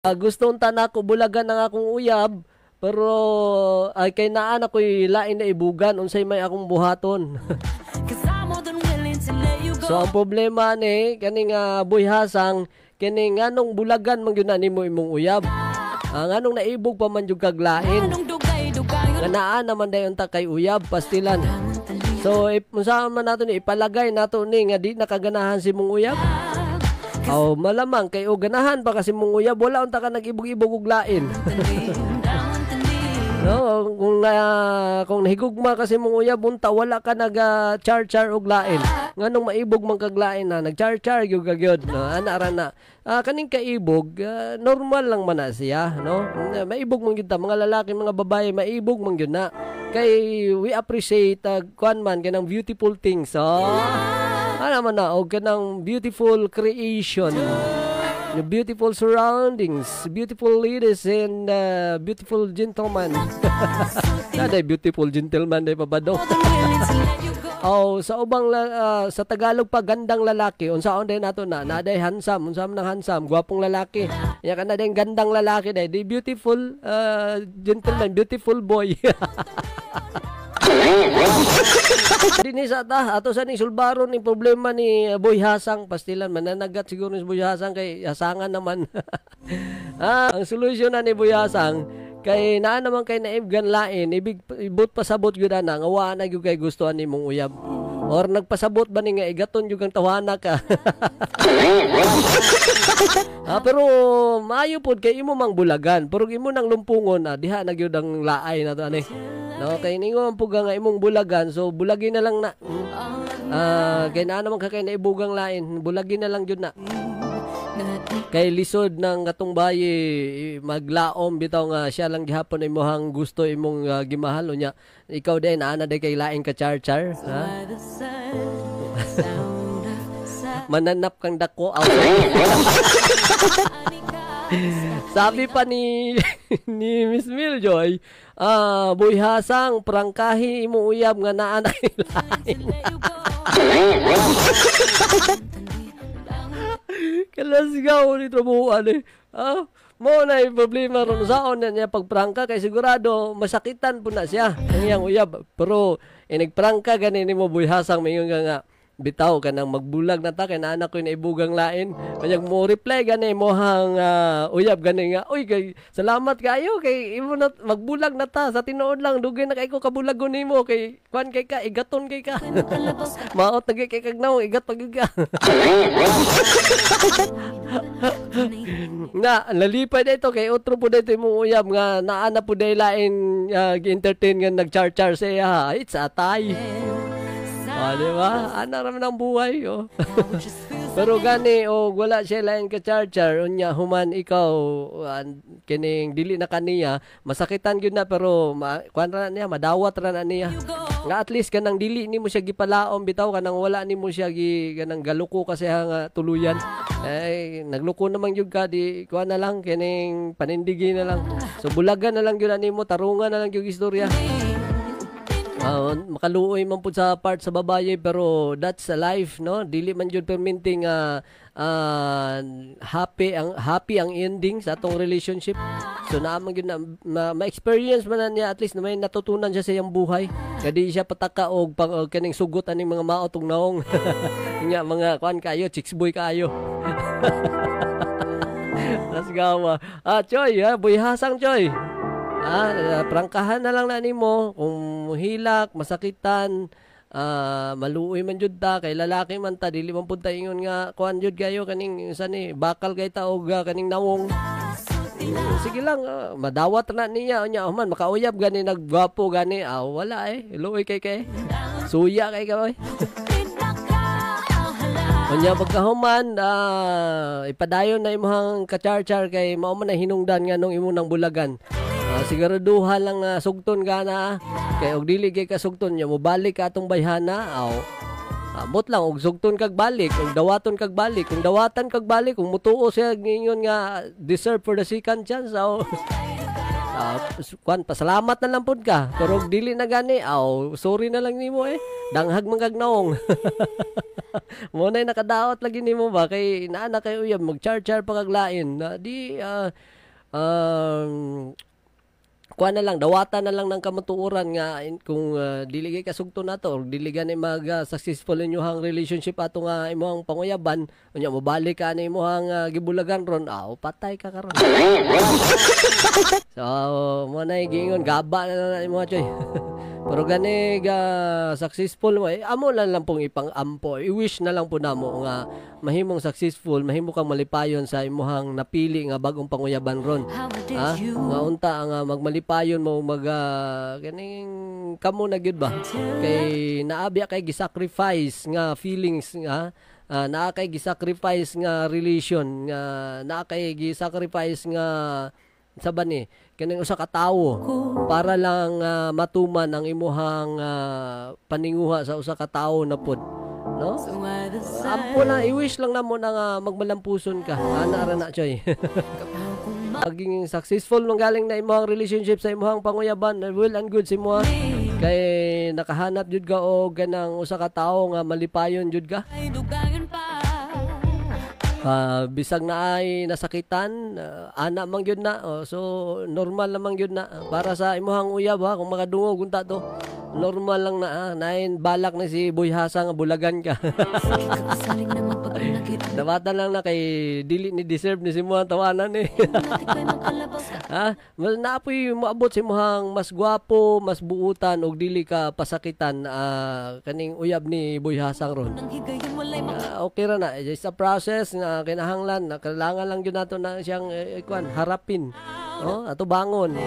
Gusto unta nako bulagan ng akong uyab, pero ay kay naa na ko'y lain na ibugan unsay may akong buhaton. So ang problema ni kaning buhihasang kini nganong bulagan man gyud na nimo imong uyab. Nganong naibog pa man jud kag lain. Nga naa naman dayon ta kay uyab pastilan. So unsa man nato ni ipalagay nato ni nga di nakaganahan si mong uyab. Malamang kay o ganahan pa kasi mong uyab wala unta ka nag-ibog-ibog og lain. No, kung nahigugma kasi mong uyab unta wala ka nag-char-char og lain. Nganong maibog man kag lain na nag-char-char gyud kagyod no ana ra na. Kaning kaibog normal lang man na siya no. Maibog man gyud ta mga lalaki mga babae maibog man gyud na. Kay we appreciate kuan man kanang beautiful things. Ano man na, o kanang beautiful creation, beautiful surroundings, beautiful ladies, and beautiful gentlemen. Naday beautiful gentleman, day pabado. Sa ubang, sa Tagalog pa, gandang lalaki, unsaon day nato na, naday handsome, unsaon nang handsome, gwapong lalaki. Yan ka na day gandang lalaki, day beautiful gentleman, beautiful boy. Dini sa ato sa ni sulbaro ni problema ni Boy Hasang pastilan mananagat siguro ni Boy Hasang kay hasangan naman. Ang solusyon na ni Boy Hasang kay naa naman kay naibgan lain ibut pasabot gyud ana nga wa na gyud kay gustoan nimong uyab. Or nagpasabot ba ni nga igaton gyud kang tawana ka. Pero maayo pod kay imo mang bulagan pero imo nang lumpungon diha na gyud ang laay na to ani. No, kay ningo ang puga nga imong bulagan, so bulagin na lang na. Kay naa naman ka kay naibugang lain, bulagin na lang jud na. Kay lisod ng katong bayi maglaom bitaw nga siya lang gihapon imong gusto imong gimahal unya. Ikaw din ana day kay lain ka char-char, ha? Mananap kang dako. Sabi pa ni Miss Miljoy, Boy Hasang prangkahi imo uyab nga naa na lain. Kalasgaw ni trabuhan eh. Mo na yung problema ron saon na niya pagprangka kay sigurado masakitan po na siya ang iyang uyab. Pero nagprangka ganin mo Boy Hasang mayon nga bitaw ka nang magbulag na ta kay naa ko naibugang lain. Kanyang mo reply gani mo hang uyab gani nga uy kay salamat kayo kay imo na magbulag na ta sa tinuod lang dugay na kay ko kabulagon nimo kay kwan kay ka igaton kay ka. Maot na kay kagnaw igat pag ka. Na nalipay dito kay otro po dito imong uyab nga naa na po day lain gi-entertain nga nag-char-char sa iya. It's atay. Diba? Ana raman ang buhay, Pero gani, wala siya lain ka char-char, unya human ikaw, kining dili na kaniya, masakitan yun na, pero kuan ra niya, madawat ra na niya. Nga at least kanang dili ni mo siya gipalaom, bitaw kanang wala ni mo siya kanang galuko kasi nga tuluyan. Nagluko naman yun ka, di kuan na lang, kining panindigi na lang. So bulagan na lang yun na ni mo, tarungan na lang yung istorya. Makaluoy man pud sa part sa babaye pero that's a life no dili man jud perminting happy ang ending sa atong relationship so naamang gyud na ma-experience man na niya at least na may natutunan siya sa iyang buhay kadi siya pataka og kaning sugot aning mga maotong naong nga mga kuan kayo chicks boy kayo. Let's go. Choy, Boy Hasang Choy. Prangkahan na lang na nimo kung hilak, masakitan, maluoy man jud ta kay lalaki man ta dili man pud ta ingon nga kuan jud kayo kaning sani bakal kay ta og kaning nawong. Sige lang, madawat na niya unya man makauyab gani naggwapo gani wala luoy kay suya kay ka oy. Unya pagkahuman ipadayon na imong ka-char-char kay mao man na hinungdan nganong imo nang bulagan. Siguraduhan lang na sugton ka na kay og dili kay kasugton nya mo balik ka atong bayhana abot lang og sugton kag balik og dawaton kag balik kung dawatan kag balik kung mutuo siya ngingon nga deserve for the second chance kwan pasalamat na lang pud ka pero og dili na gani sorry na lang nimo danghag man kag naong. Mo na nakadaot lagi nimo ba kay naa na kay uyab mag-char-char pa kag lain na di um, kuha na lang, dawata na lang ng kamatuoran nga kung dili kay kasugto na to or dili gani successful inyong relationship ato nga imong panguyaban unya mobalik ka ni imong gibulagan ron patay ka karon. So mo na gingon gaba na imo choy. Pero gani successful mo amo lang pong ipang-ampo. I-wish na lang po namo nga mahimong successful, mahimo kang malipayon sa imong napili nga bagong panguyaban ron. Ha? Nga unta nga magmalipayon mo ganing kamo na gyud ba? Kay naabya kay gisacrifice nga feelings nga naa kay gisacrifice nga relation nga naa kay gisacrifice nga saban ni kaning usa ka tawo para lang matuman ang imuhang paninguha sa usa ka tawo na pod no ampo na i-wish lang namo na nga magmalampuson ka ana ra na choy. Maging successful nung galing na imuhang relationship sa imuhang panguyaban well and good si mo kay nakahanap jud ka og ganang usa ka tawo nga malipayon jud ka. Bisag na ay nasakitan ana man gyud na so normal lamang gyud na para sa imuhang uyab kung makadungog unta to normal lang na nain balak na si Boy Hasa nga bulagan ka. Dawatan lang na kay dili ni deserve ni si mo tawanan eh. Mas naapoy moabot si imuhang mas gwapo mas buutan og dili ka pasakitan kaning uyab ni Boy Hasang ron. Okay ra na it's a process nga kinahanglan na kailangan lang gyud nato na siyang harapin ato bangon